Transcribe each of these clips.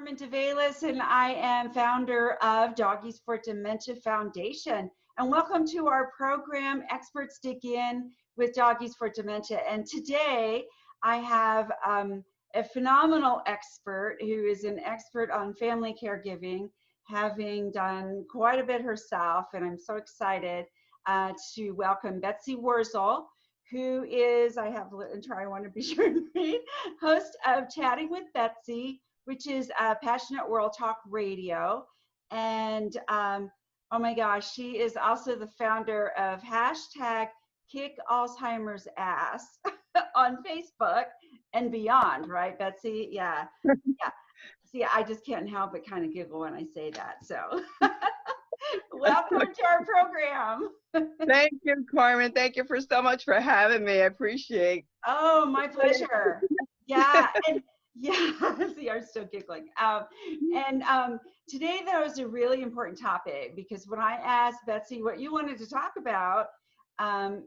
Carmen DeValis, and I am founder of Doggies for Dementia Foundation. And welcome to our program, Experts Dig In with Doggies for Dementia. And today I have a phenomenal expert who is an expert on family caregiving, having done quite a bit herself. And I'm so excited to welcome Betsy Wurzel, who is, I want to be sure to read, host of Chatting with Betsy, which is Passionate World Talk Radio. And oh my gosh, she is also the founder of hashtag Kick Alzheimer's Ass on Facebook and beyond, right, Betsy? Yeah, yeah. See, I just can't help but kind of giggle when I say that. So welcome to our program. Thank you, Carmen. Thank you for so much for having me. I appreciate. Oh, my pleasure. Yeah, and yeah, see, I'm still giggling. Today, though, is a really important topic because when I asked Betsy what you wanted to talk about,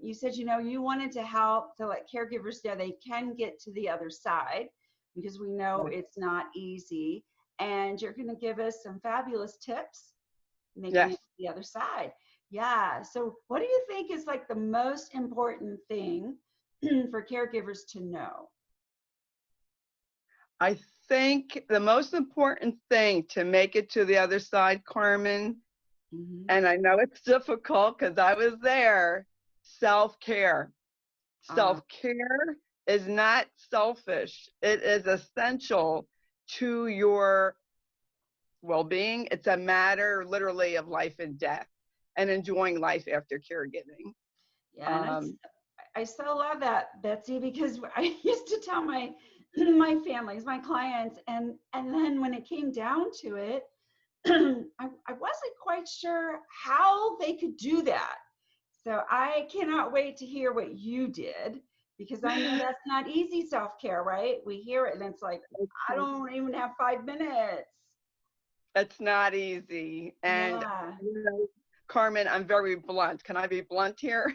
you said, you wanted to help to let caregivers know they can get to the other side because we know it's not easy. And you're going to give us some fabulous tips making it to the other side. Yeah. So what do you think is like the most important thing for caregivers to know? I think the most important thing to make it to the other side, Carmen, and I know it's difficult because I was there, self-care. Self-care is not selfish. It is essential to your well-being. It's a matter literally of life and death and enjoying life after caregiving. Yeah, and I so love that, Betsy, because I used to tell my families, my clients, and then when it came down to it, I wasn't quite sure how they could do that. So I cannot wait to hear what you did, because I know that's not easy self-care, right? We hear it and it's like, I don't even have 5 minutes. It's not easy. And Carmen, I'm very blunt. Can I be blunt here?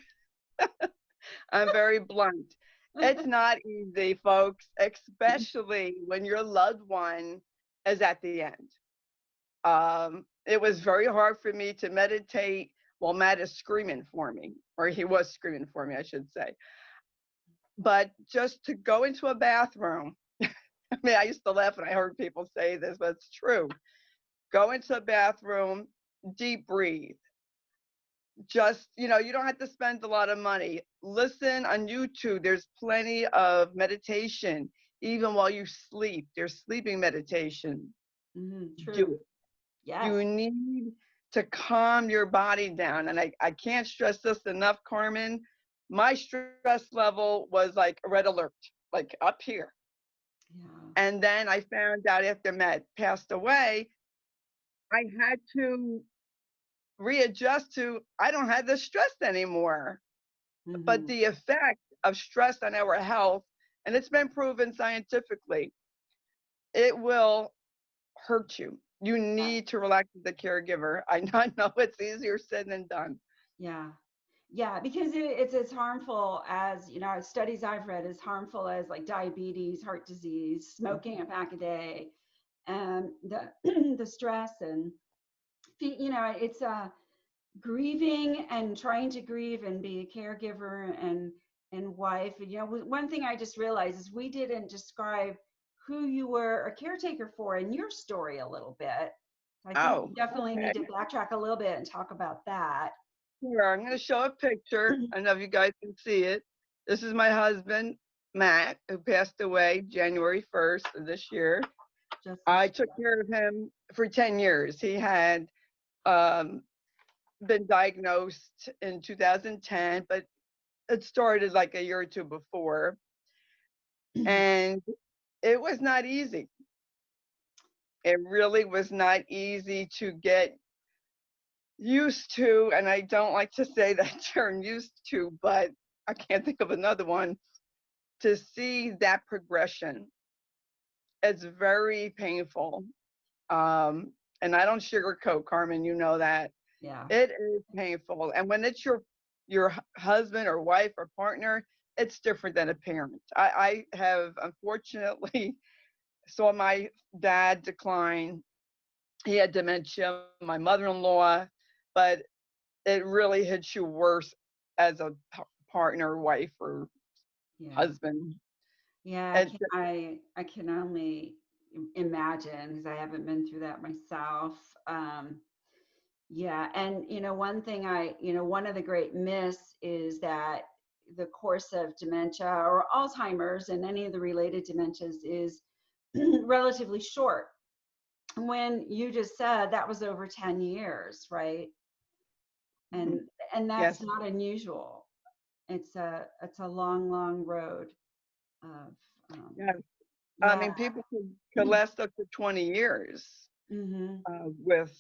I'm very blunt. It's not easy, folks, especially when your loved one is at the end. It was very hard for me to meditate while Matt is screaming for me, or he was screaming for me, I should say. But just to go into a bathroom, I mean, I used to laugh when I heard people say this, but it's true. Go into a bathroom, deep breathe. Just, you don't have to spend a lot of money. Listen on YouTube. There's plenty of meditation, even while you sleep. There's sleeping meditation. True. Do it. Yes. You need to calm your body down. And I can't stress this enough, Carmen. My stress level was like a red alert, like up here. Yeah. And then I found out after Matt passed away, I had to readjust to, I don't have the stress anymore. But the effect of stress on our health, and it's been proven scientifically, it will hurt you. You need to relax as a caregiver. I know it's easier said than done. Yeah. Yeah, because it's as harmful as, studies I've read, as harmful as like diabetes, heart disease, smoking a pack a day, and the stress and, it's grieving and trying to grieve and be a caregiver and wife. One thing I just realized is we didn't describe who you were a caretaker for in your story a little bit. I think we definitely need to backtrack a little bit and talk about that. Sure, I'm going to show a picture. I don't know if you guys can see it. This is my husband, Matt, who passed away January 1st of this year. I took care of him for 10 years. He had been diagnosed in 2010, but it started like a year or two before. And it was not easy. It really was not easy to get used to, and I don't like to say that term used to, but I can't think of another one, to see that progression. It's very painful. And I don't sugarcoat, Carmen, you know that. Yeah. It is painful. And when it's your husband or wife or partner, it's different than a parent. I have, unfortunately, saw my dad decline. He had dementia, my mother-in-law, but it really hits you worse as a partner, wife, or Yeah. husband. Yeah, And I can only imagine because I haven't been through that myself. Yeah, and one thing one of the great myths is that the course of dementia or Alzheimer's and any of the related dementias is relatively short. When you just said that was over 10 years, right? And and that's yes, not unusual. It's a long, long road of yes. I yeah. mean, people could last up to 20 years Hmm. with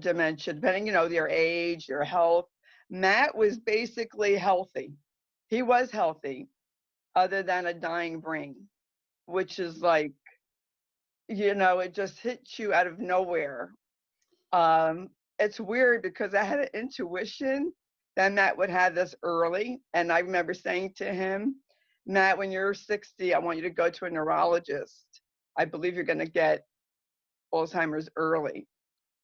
dementia, depending, their age, their health. Matt was basically healthy. He was healthy, other than a dying brain, which is like, it just hits you out of nowhere. Um, it's weird because I had an intuition that Matt would have this early. And I remember saying to him, Matt, when you're 60, I want you to go to a neurologist. I believe you're going to get Alzheimer's early.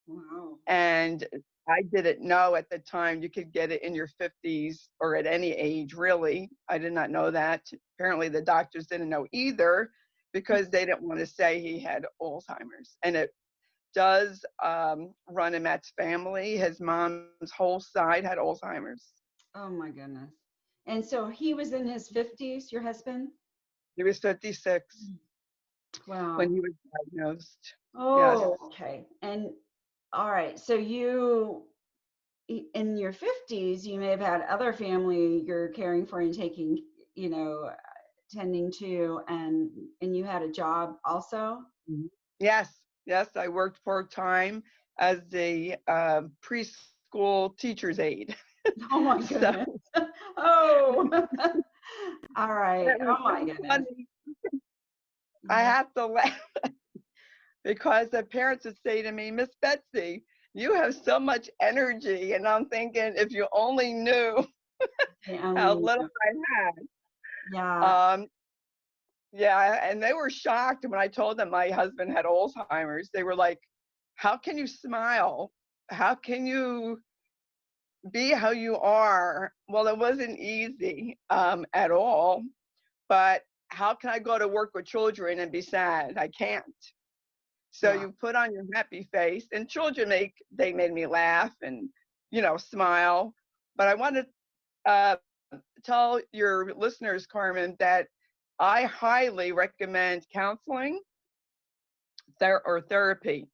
Wow. And I didn't know at the time you could get it in your 50s or at any age, really. I did not know that. Apparently, the doctors didn't know either because they didn't want to say he had Alzheimer's. And it does run in Matt's family. His mom's whole side had Alzheimer's. Oh my goodness. And so he was in his 50s, your husband? He was 56 when Wow. he was diagnosed. Yes. Oh, okay. And all right. So in your 50s, you may have had other family you're caring for and taking, you know, tending to, and you had a job also? Mhm. Yes. Yes. I worked part time as a preschool teacher's aide. Oh my So goodness. Oh. All right. it was Oh so my goodness. funny. I Yeah. have to laugh because the parents would say to me, Miss Betsy, you have so much energy. And I'm thinking, if you only knew They how only little know. I Yeah. had. Yeah, and they were shocked when I told them my husband had Alzheimer's. They were like, "How can you smile? How can you be how you are?" Well, it wasn't easy at all. But how can I go to work with children and be sad? I can't. So Yeah. you put on your happy face, and children they made me laugh and smile. But I want to uh, tell your listeners, Carmen, that I highly recommend counseling or therapy.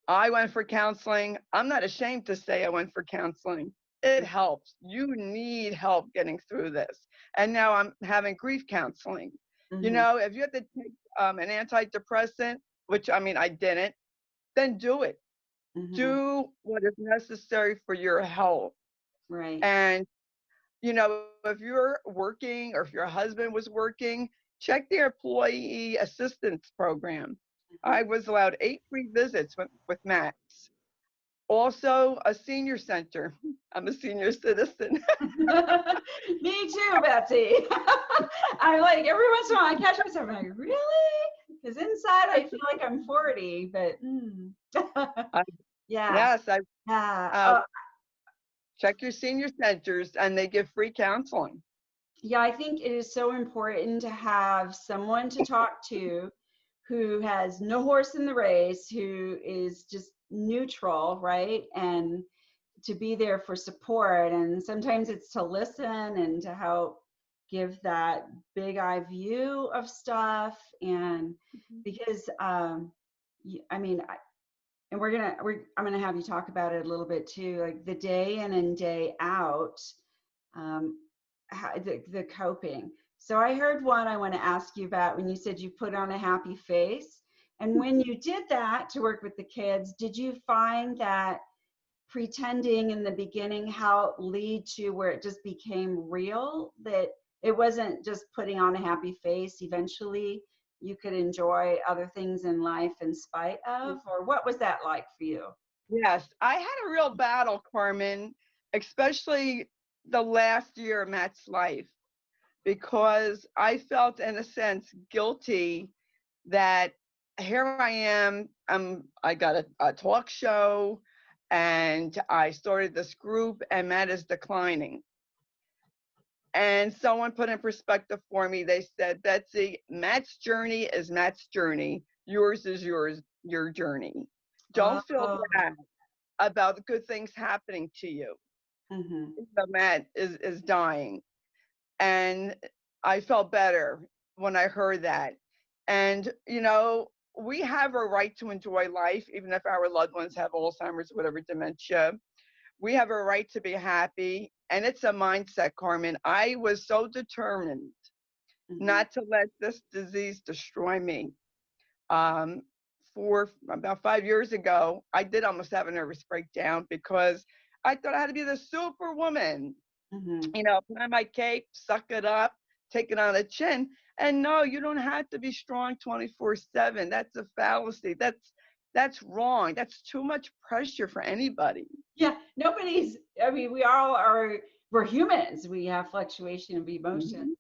I went for counseling. I'm not ashamed to say I went for counseling. It helps. You need help getting through this. And now I'm having grief counseling. Mm-hmm. If you have to take an antidepressant, which I mean, I didn't, then do it. Mm-hmm. Do what is necessary for your health. Right. And if you're working or if your husband was working, check the employee assistance program. Mhm. I was allowed 8 free visits with Max. Also, a senior center. I'm a senior citizen. Me too, Betsy. I'm like, every once in a while I catch myself, I'm like, really? Because inside I feel like I'm 40, but I, yeah, yes, I yeah. uh, check your senior centers and they give free counseling. Yeah, I think it is so important to have someone to talk to who has no horse in the race, who is just neutral, right? And to be there for support. And sometimes it's to listen and to help give that big eye view of stuff. And because, I mean, and I'm gonna have you talk about it a little bit too, like the day in and day out, um, the coping. So I heard one I want to ask you about when you said you put on a happy face. And when you did that to work with the kids, did you find that pretending in the beginning helped lead to where it just became real, that it wasn't just putting on a happy face? Eventually you could enjoy other things in life in spite of, or what was that like for you? Yes, I had a real battle, Carmen, especially the last year of Matt's life, because I felt, in a sense, guilty that here I am. I got a talk show, and I started this group, and Matt is declining. And someone put in perspective for me. They said, Betsy, Matt's journey is Matt's journey. Yours is your journey. Don't feel Oh. bad about the good things happening to you. Mm-hmm. So Matt is dying. And I felt better when I heard that. And, we have a right to enjoy life, even if our loved ones have Alzheimer's, whatever, dementia. We have a right to be happy. And it's a mindset, Carmen. I was so determined Mm-hmm. not to let this disease destroy me. Um, for about 5 years ago, I did almost have a nervous breakdown because I thought I had to be the superwoman. Mm-hmm. Put on my cape, suck it up, take it on the chin. And no, you don't have to be strong 24/7. That's a fallacy. That's wrong. That's too much pressure for anybody. Yeah, I mean, we're humans. We have fluctuation of emotions. Mhm.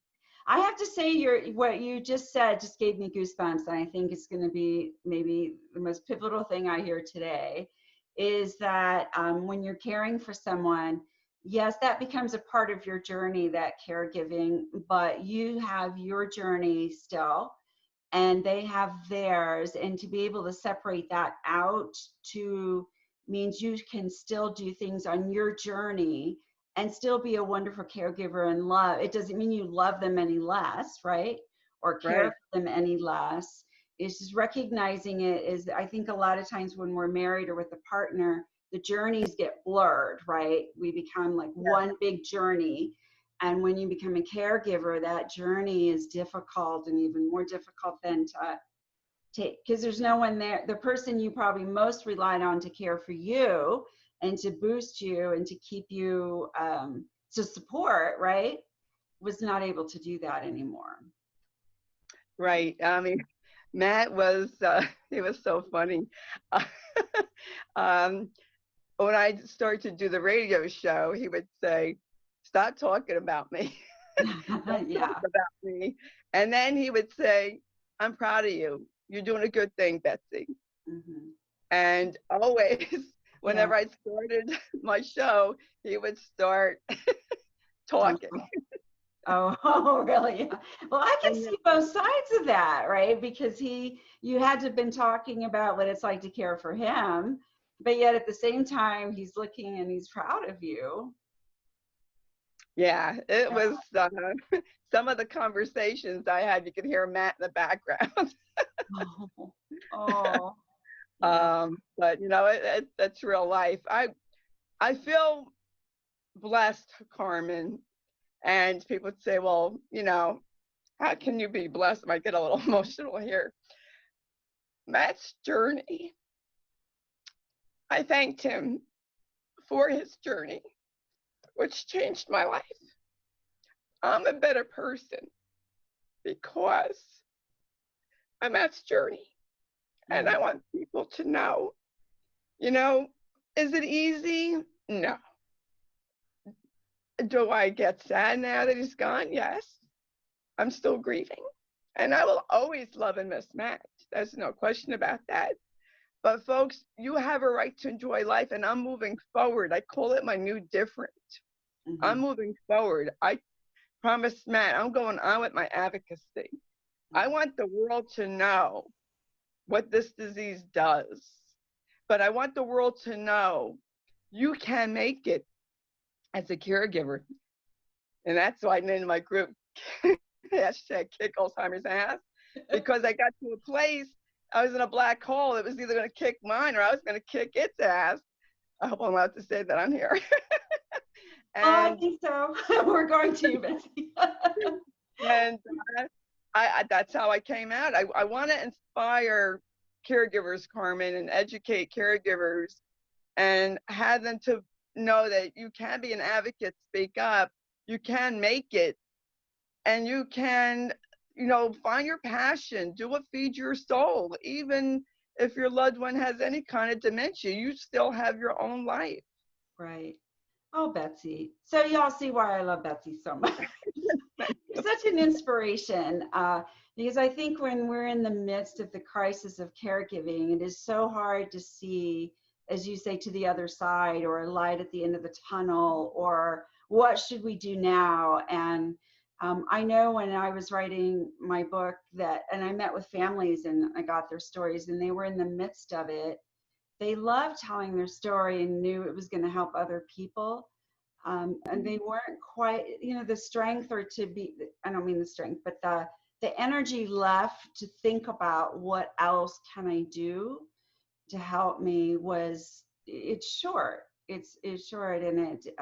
I have to say, what you just said just gave me goosebumps, and I think it's going to be maybe the most pivotal thing I hear today is that when you're caring for someone, yes, that becomes a part of your journey, that caregiving, but you have your journey still, and they have theirs, and to be able to separate that out to means you can still do things on your journey and still be a wonderful caregiver and love. It doesn't mean you love them any less, right? Or care Right, for them any less. It's just recognizing it is, I think a lot of times when we're married or with a partner, the journeys get blurred, right? We become like yeah, one big journey. And when you become a caregiver, that journey is difficult, and even more difficult than to take, because there's no one there. The person you probably most relied on to care for you and to boost you and to keep you to support, right, was not able to do that anymore. right. I mean, Matt was, he was so funny. um, when I started to do the radio show, he would say, stop talking about me. Don't talk Yeah. about me. And then he would say, I'm proud of you. You're doing a good thing, Betsy. Hmm. And always, Yeah. whenever I started my show, he would start talking. Oh, oh, really? Yeah. Well, I can And see both sides of that, right? Because you had to have been talking about what it's like to care for him, but yet at the same time, he's looking and he's proud of you. yeah, it was some of the conversations I had. You could hear Matt in the background. Oh, oh, yeah. But that's real life. I feel blessed, Carmen. And people would say, well, how can you be blessed? I get a little emotional here. Matt's journey. I thanked him for his journey, which changed my life. I'm a better person because of Matt's journey. And Mm, I want people to know, you know, is it easy? No. Do I get sad now that he's gone? Yes. I'm still grieving. And I will always love and miss Matt. There's no question about that. But folks, you have a right to enjoy life, and I'm moving forward. I call it my new different. I'm mhm, moving forward. I promised Matt I'm going on with my advocacy. I mhm. want the world to know what this disease does. But I want the world to know you can make it as a caregiver. And that's why I named my group hashtag kick Alzheimer's ass, because I got to a place, I was in a black hole. It was either going to kick mine or I was going to kick its ass. I hope I'm allowed to say that on here. Oh, I and think so. We're going to, Betsy. and that's how I came out. I want to inspire caregivers, Carmen, and educate caregivers and have them to know that you can be an advocate, speak up, you can make it, and you can, find your passion, do what feeds your soul. Even if your loved one has any kind of dementia, you still have your own life. Right. Oh, Betsy. So y'all see why I love Betsy so much. You're such an inspiration. Because I think when we're in the midst of the crisis of caregiving, it is so hard to see, as you say, to the other side, or a light at the end of the tunnel, or what should we do now? And I know when I was writing my book that, and I met with families and I got their stories, and they were in the midst of it. They loved telling their story and knew it was going to help other people. And they weren't quite, the strength, or to be, I don't mean the strength, but the energy left to think about what else can I do to help me it's short. It's short, and it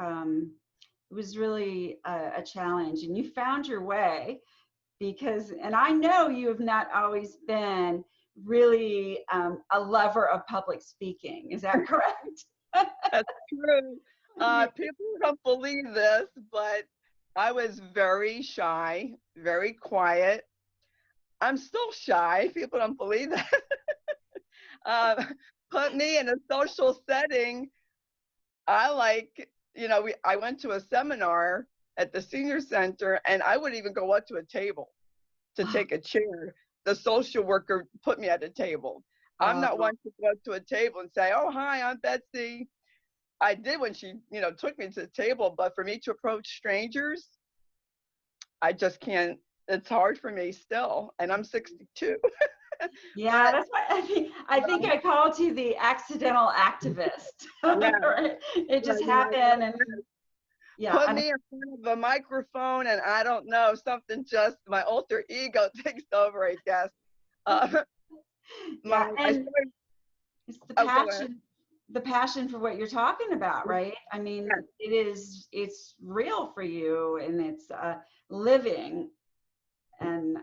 was really a challenge. And you found your way, and I know you have not always been really a lover of public speaking. Is that correct? That's true. People don't believe this, but I was very shy, very quiet. I'm still shy. People don't believe that. uh, put me in a social setting. I like, I went to a seminar at the senior center, and I wouldn't even go up to a table to take a chair. The social worker put me at a table. I'm not one to go up to a table and say, "Oh, hi, I'm Betsy." I did when she, took me to the table, but for me to approach strangers, I just can't. It's hard for me still, and I'm 62. Yeah, But that's why I think I called you the accidental activist. yeah, Right? It just you happened, and yeah, put and me in front of a microphone, and I don't know, something just my alter ego takes over, I guess. Uh, yeah, I and started. it's Oh, go ahead. the passion for what you're talking about, right? I Yes, mean, it's real for you, and it's living, and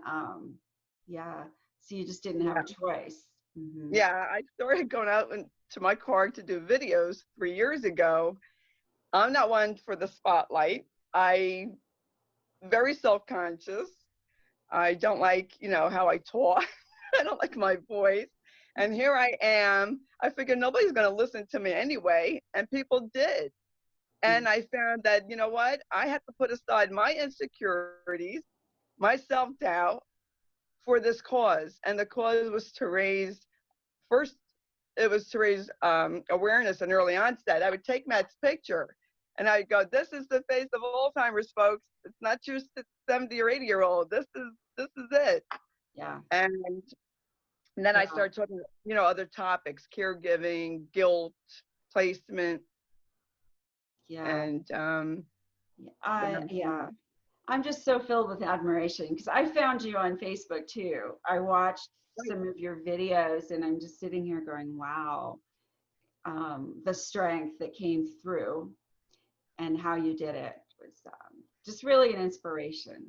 yeah, so you just didn't have yeah, a choice. Hmm. yeah. I started going out to my car to do videos 3 years ago. I'm not one for the spotlight. I very self-conscious. I don't like, how I talk. I don't like my voice. And here I am. I figured nobody's going to listen to me anyway. And people did. And I found that, you know what? I had to put aside my insecurities, my self doubt for this cause. And the cause was to raise, first, it was to raise awareness and early onset. I would take Matt's picture and I'd go, "This is the face of Alzheimer's, folks. It's not your 70 or 80-year-old. This is it." Yeah, And then I yeah, started talking, other topics, caregiving, guilt, placement, yeah, and yeah. I'm just so filled with admiration because I found you on Facebook too. I watched some of your videos, and I'm just sitting here going, wow, the strength that came through and how you did it was just really an inspiration.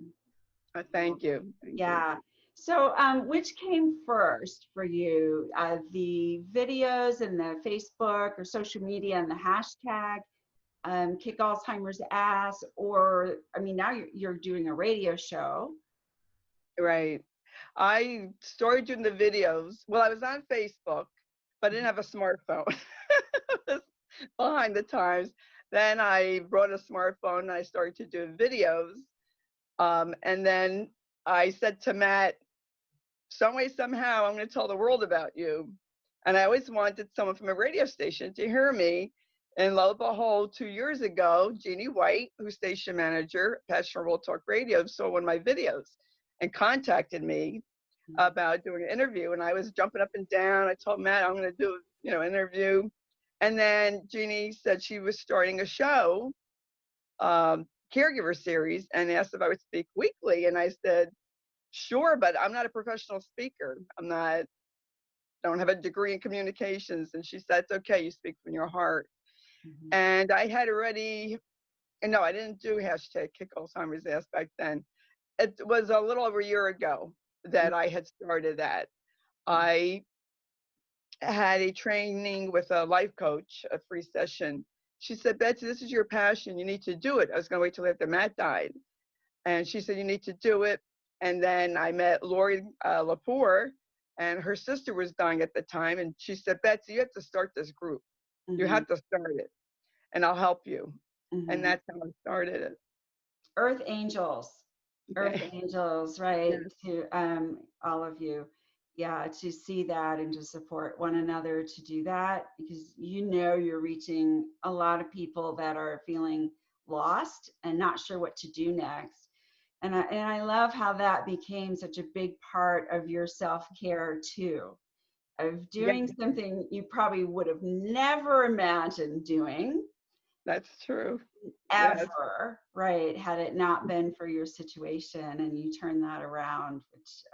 thank you. Thank you. Yeah. So, which came first for you? The videos and the Facebook or social media and the hashtag, kick Alzheimer's ass, or I mean, now you're doing a radio show. Right. I started doing the videos. Well, I was on Facebook, but I didn't have a smartphone. I was behind the times. Then I brought a smartphone and I started to do videos. And then I said to Matt, some way, somehow, I'm going to tell the world about you. And I always wanted someone from a radio station to hear me. And lo and behold, 2 years ago, Jeannie White, who's station manager, Passion World Talk Radio, saw one of my videos and contacted me about doing an interview. And I was jumping up and down. I told Matt, I'm going to do, interview. And then Jeannie said she was starting a show, caregiver series, and asked if I would speak weekly. And I said, sure, but I'm not a professional speaker. Don't have a degree in communications. And she said, it's okay, you speak from your heart. Mhm. And I had already, and no, I didn't do hashtag kick Alzheimer's ass back then. It was a little over a year ago that I had started that. I had a training with a life coach, a free session. She said, "Betsy, this is your passion. You need to do it." I was going to wait till after Matt died. And she said, "You need to do it." And then I met Lori Lepore, and her sister was dying at the time. And she said, "Betsy, you have to start this group. You Mhm. have to start it, and I'll help you." And Mhm. that's how I started it. Earth Angels. Earth angels, right? Yes, To all of you. Yeah, to see that and to support one another to do that, because you know you're reaching a lot of people that are feeling lost and not sure what to do next. And I love how that became such a big part of your self-care too, of yes, doing something you probably would have never imagined doing that's true. Yes. ever, right? Had it not been for your situation, and you turn that around, which,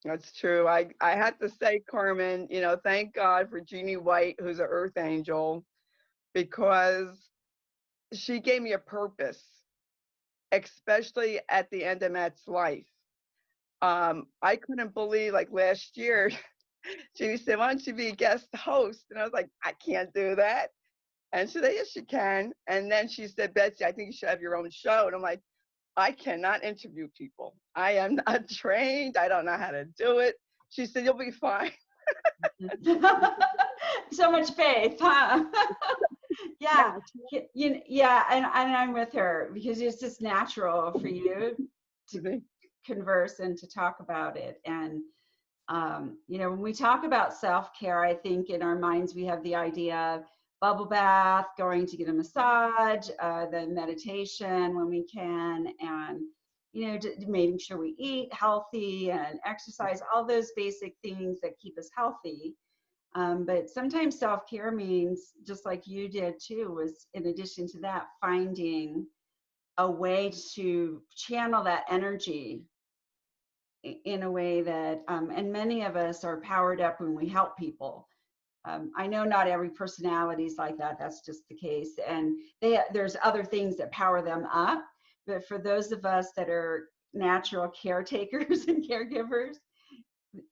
That's true. I had to say, Carmen, thank God for Jeannie White, who's an earth angel, because she gave me a purpose, especially at the end of Matt's life. I couldn't believe, like last year, Jeannie said, "Why don't you be a guest host?" And I was like, "I can't do that." And she said, "Yes, you can." And then she said, "Betsy, I think you should have your own show." And I'm like, "I cannot interview people. I am not trained. I don't know how to do it." She said, "You'll be fine." so much faith, huh? Yeah, Yes. yeah, and I'm with her because it's just natural for you to converse and to talk about it. And when we talk about self-care, I think in our minds we have the idea of bubble bath, going to get a massage, the meditation when we can, and making sure we eat healthy and exercise, all those basic things that keep us healthy. But sometimes self-care means, just like you did too, was in addition to that, finding a way to channel that energy in a way that, and many of us are powered up when we help people. I know not every personality is like that. That's just the case. And there's other things that power them up. But for those of us that are natural caretakers and caregivers,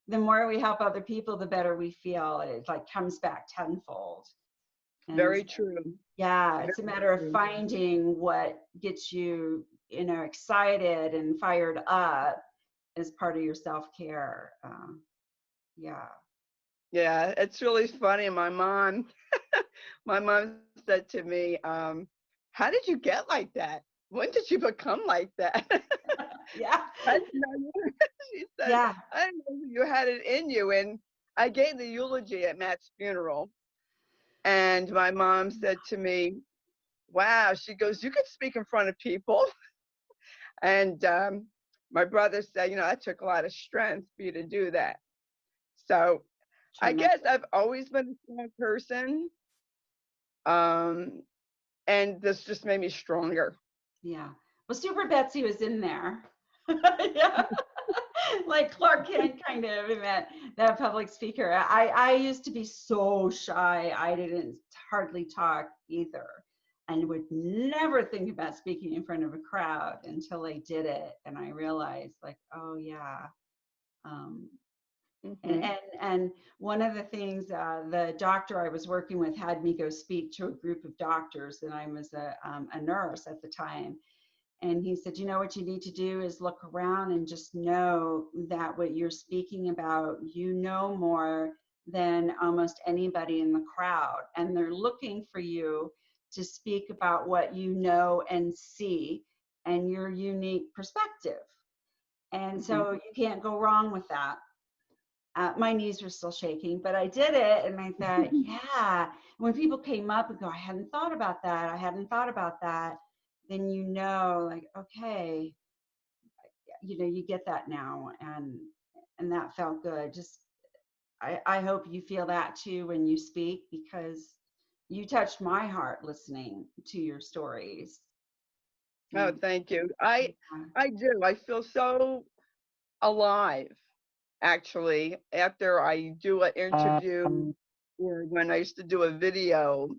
the more we help other people, the better we feel. It like comes back tenfold. And Very true. yeah, Very it's a matter of true. finding what gets you, excited and fired up as part of your self-care. Yeah. Yeah, it's really funny. My mom said to me, "How did you get like that? When did you become like that?" Yeah. I didn't know you. She said, Yeah. "I didn't know you had it in you." And I gave the eulogy at Matt's funeral, and my mom said to me, "Wow," she goes, "You could speak in front of people." And my brother said, "That took a lot of strength for you to do that." So I guess Tremendous. I've always been a strong person. Um, and this just made me stronger. Yeah. Well, Super Betsy was in there. Yeah. Like Clark Kent kind of in that public speaker. I used to be so shy. I didn't hardly talk either, and would never think about speaking in front of a crowd until I did it, and I realized like, oh yeah. Um, and, Hmm. and and one of the things, the doctor I was working with had me go speak to a group of doctors, and I was a nurse at the time. And he said, what you need to do is look around and just know that what you're speaking about, more than almost anybody in the crowd. And they're looking for you to speak about what you know and see and your unique perspective. And Hmm. so you can't go wrong with that. My knees were still shaking, but I did it. And I thought, yeah. When people came up and go, I hadn't thought about that. I hadn't thought about that. Then like, okay, you get that now. And that felt good. Just, I hope you feel that too when you speak, because you touched my heart listening to your stories. Oh, And thank you. yeah, I do. I feel so alive, actually, after I do an interview or when I used to do a video.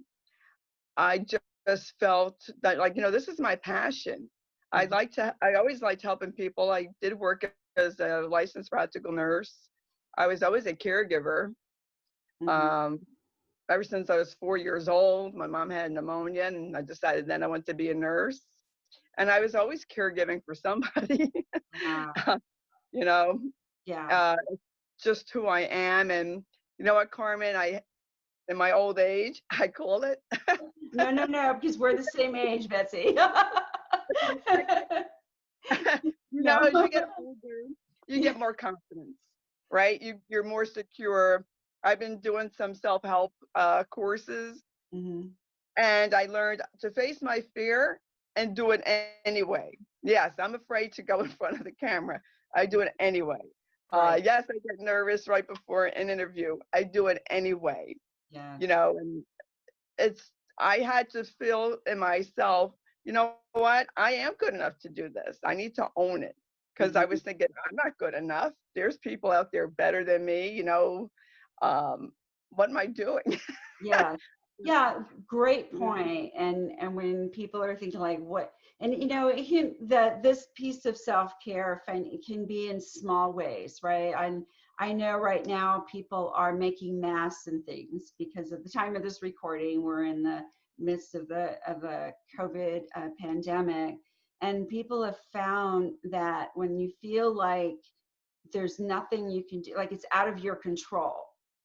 I just felt that, like, this is my passion. mhm, I always liked helping people. I did work as a licensed practical nurse. I was always a caregiver. mhm. Um, Ever since I was 4 years old, my mom had pneumonia, and I decided then I wanted to be a nurse. And I was always caregiving for somebody, Wow. you know, Yeah. uh, just who I am. And you know what, Carmen, in my old age, I call it. No, no, no, because we're the same age, Betsy. No. As you get older, you get more confidence, right? You're more secure. I've been doing some self-help courses, Mhm. and I learned to face my fear and do it anyway. Yes, I'm afraid to go in front of the camera. I do it anyway. Right. Yes, I get nervous right before an interview. I do it anyway, Yes. and it's, I had to feel in myself, you know what? I am good enough to do this. I need to own it. Because I Mhm. was thinking, I'm not good enough. There's people out there better than me. Um, what am I doing? Yeah. Yeah, great point. And when people are thinking like what, and that this piece of self-care can be in small ways, right? I know right now people are making masks and things because at the time of this recording, we're in the midst of a COVID pandemic, and people have found that when you feel like there's nothing you can do, like it's out of your control,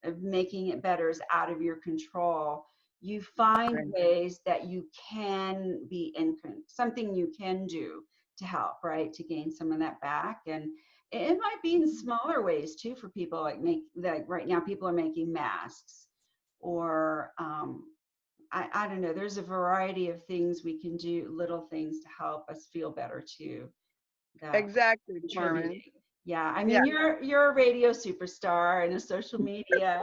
of making it better is out of your control, you find Right. ways that you can be in something you can do to help, right, to gain some of that back. And it might be in smaller ways too for people, like right now people are making masks, or I don't know, there's a variety of things we can do, little things to help us feel better too, that Exactly, Carmen. contributing. Yeah, I Yeah. mean, you're a radio superstar and a social media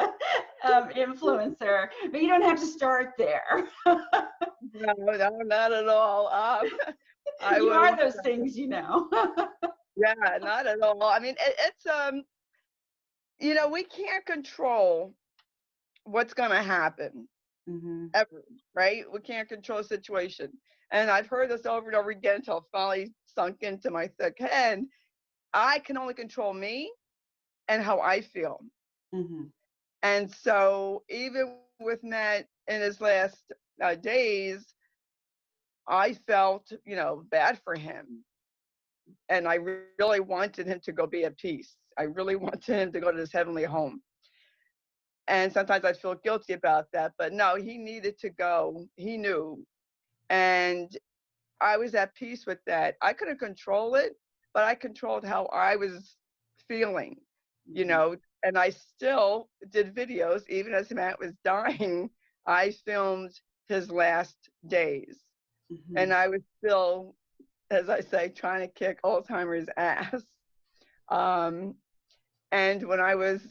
influencer, but you don't have to start there. No, no, not at all. I You was, are those things, you know. yeah, not at all. I mean, we can't control what's going to happen Hmm. ever, right? We can't control the situation. And I've heard this over and over again until it finally sunk into my thick head. I can only control me and how I feel. Hmm. And so even with Matt in his last days, I felt, bad for him. And I really wanted him to go be at peace. I really wanted him to go to his heavenly home. And sometimes I feel guilty about that, but no, he needed to go. He knew. And I was at peace with that. I couldn't control it, but I controlled how I was feeling, you Hmm. know, and I still did videos, even as Matt was dying. I filmed his last days, Hmm. and I was still, as I say, trying to kick Alzheimer's ass. Um, and when I was,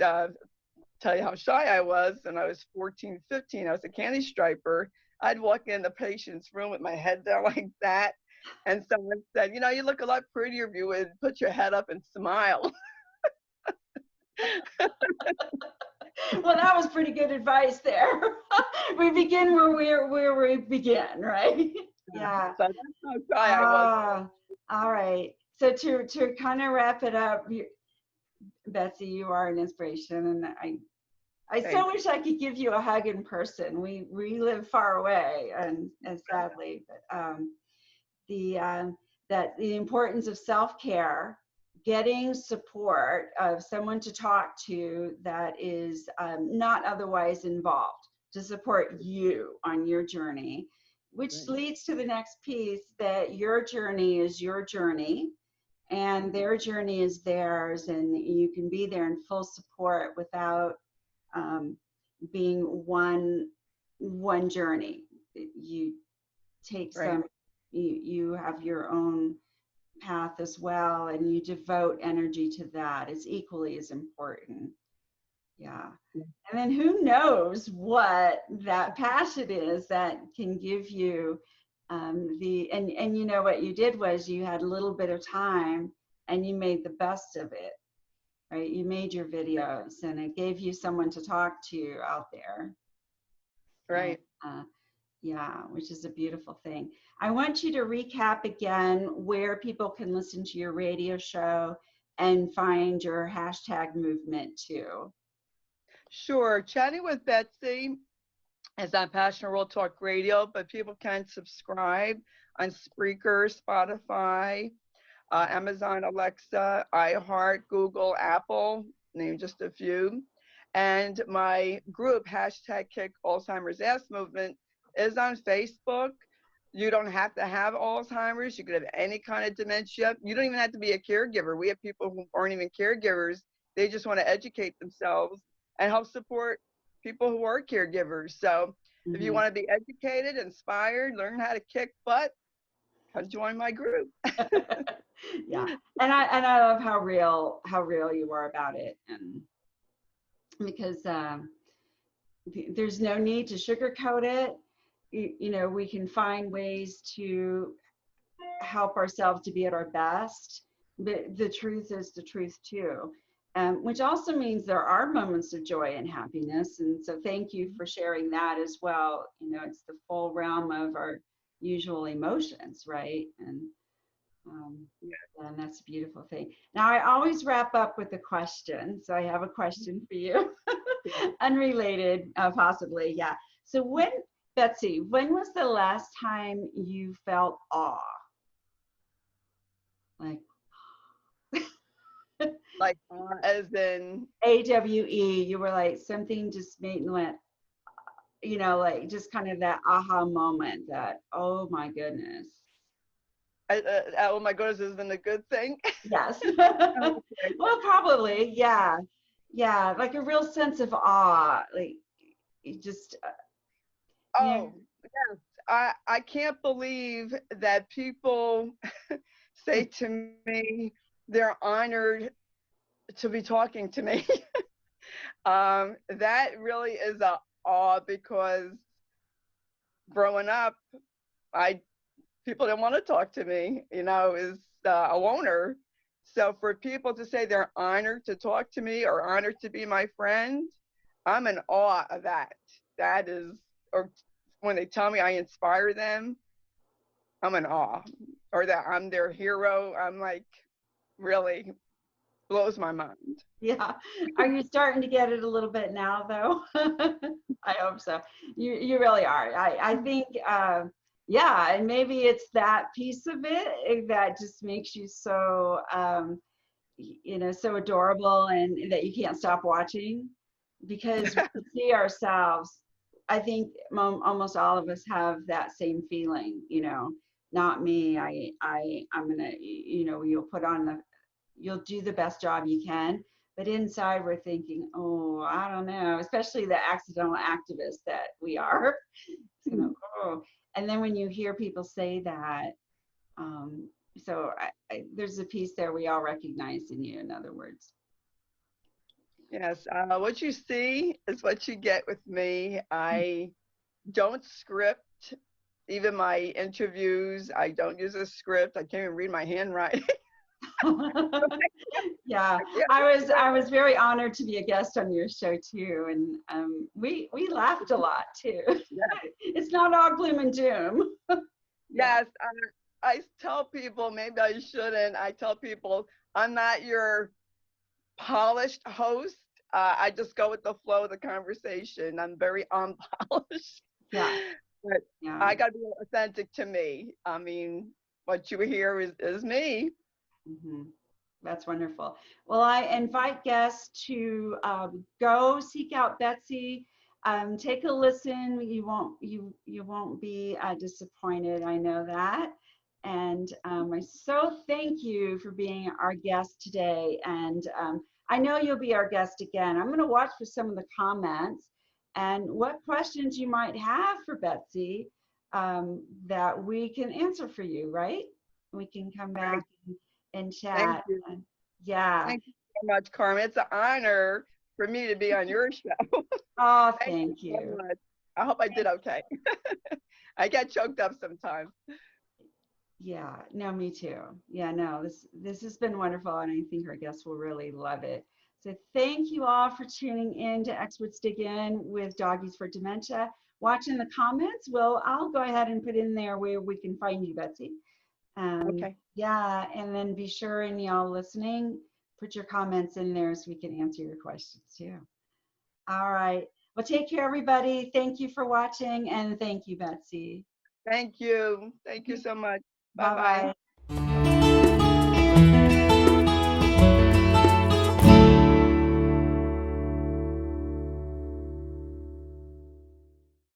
tell you how shy I was, when I was 14, 15, I was a candy striper. I'd walk in the patient's room with my head down like that. And someone said, you look a lot prettier if you would put your head up and smile. Well, that was pretty good advice there. We begin where we begin, right? Yeah. So that's how shy I was. All right. So to kind of wrap it up, Betsy, you are an inspiration, and I so Thank wish I could give you a hug in person. We live far away, and sadly, but the that the importance of self-care, getting support of someone to talk to that is not otherwise involved, to support you on your journey, which you. leads to the next piece, that your journey is your journey and their journey is theirs, and you can be there in full support without um, being one journey. You take Right. some, you have your own path as well, and you devote energy to that. It's equally as important. Yeah. And then who knows what that passion is that can give you and you know what you did was you had a little bit of time and you made the best of it, right? You made your videos and it gave you someone to talk to out there. And Right. yeah, which is a beautiful thing. I want you to recap again where people can listen to your radio show and find your hashtag movement too. Sure. Chatting with Betsy is on Passion World Talk Radio, but people can subscribe on Spreaker, Spotify, Amazon Alexa, iHeart, Google, Apple, name just a few. And my group, hashtag Kick Alzheimer's Ass Movement, is on Facebook, You don't have to have Alzheimer's. You could have any kind of dementia. You don't even have to be a caregiver. We have people who aren't even caregivers. They just want to educate themselves and help support people who are caregivers. So if you want to be educated, inspired, learn how to kick butt, come join my group. Yeah, and I love how real you are about it, and because there's no need to sugarcoat it. You know, we can find ways to help ourselves to be at our best, but the truth is the truth too, which also means there are moments of joy and happiness. And so thank you for sharing that as well. You know, it's the full realm of our usual emotions, right? And that's a beautiful thing. Now, I always wrap up with a question. So I have a question for you, unrelated, possibly. Yeah. So Betsy, when was the last time you felt awe? Like as in AWE, you were like, something just made me went, you know, like just kind of that aha moment that, oh my goodness. oh my goodness, isn't a good thing? Yes. Okay. Well, probably, yeah. Yeah, like a real sense of awe, like you just, Oh, yes. I can't believe that people say to me they're honored to be talking to me. That really is a awe because growing up, people didn't want to talk to me, you know, as a loner. So for people to say they're honored to talk to me or honored to be my friend, I'm in awe of that. That is, or when they tell me I inspire them, I'm in awe. Or that I'm their hero, I'm like, really blows my mind. yeah. Are you starting to get it a little bit now, though? I hope so. You really are. I think, yeah, and maybe it's that piece of it that just makes you so, you know, so adorable, and that you can't stop watching, because we see ourselves. I think almost all of us have that same feeling, you know, not me. I'm gonna, you know, you'll do the best job you can, but inside we're thinking, oh, I don't know, especially the accidental activists that we are. It's gonna, oh. And then when you hear people say that, so there's a piece there we all recognize in you, in other words. Yes, what you see is what you get with me. I don't script even my interviews. I don't use a script. I can't even read my handwriting. Yeah, I was very honored to be a guest on your show too, and we laughed a lot too. Yeah. It's not all gloom and doom. Yeah. Yes, I tell people, maybe I shouldn't. I tell people I'm not your polished host. I just go with the flow of the conversation. I'm very unpolished. Yeah. But Yeah. I got to be authentic to me. I mean, what you hear is me. Mm-hmm. That's wonderful. Well, I invite guests to go seek out Betsy. Take a listen. You won't be disappointed. I know that. And I so thank you for being our guest today. And I know you'll be our guest again. I'm going to watch for some of the comments and what questions you might have for Betsy, that we can answer for you, right? We can come back and Thank chat. you. And, yeah. Thank you so much, Carmen. It's an honor for me to be on your show. Oh, Thank thank you you. so much. I hope I did okay. I get choked up sometimes. Yeah, no, me too. Yeah, no, this has been wonderful, and I think our guests will really love it. So thank you all for tuning in to Experts Dig In with Doggies for Dementia. Watching the comments, I'll go ahead and put in there where we can find you, Betsy. Okay. Yeah, and then be sure, and y'all listening, put your comments in there so we can answer your questions too. All right. Well, take care, everybody. Thank you for watching, and thank you, Betsy. Thank you. Thank you so much. Bye-bye. Bye-bye.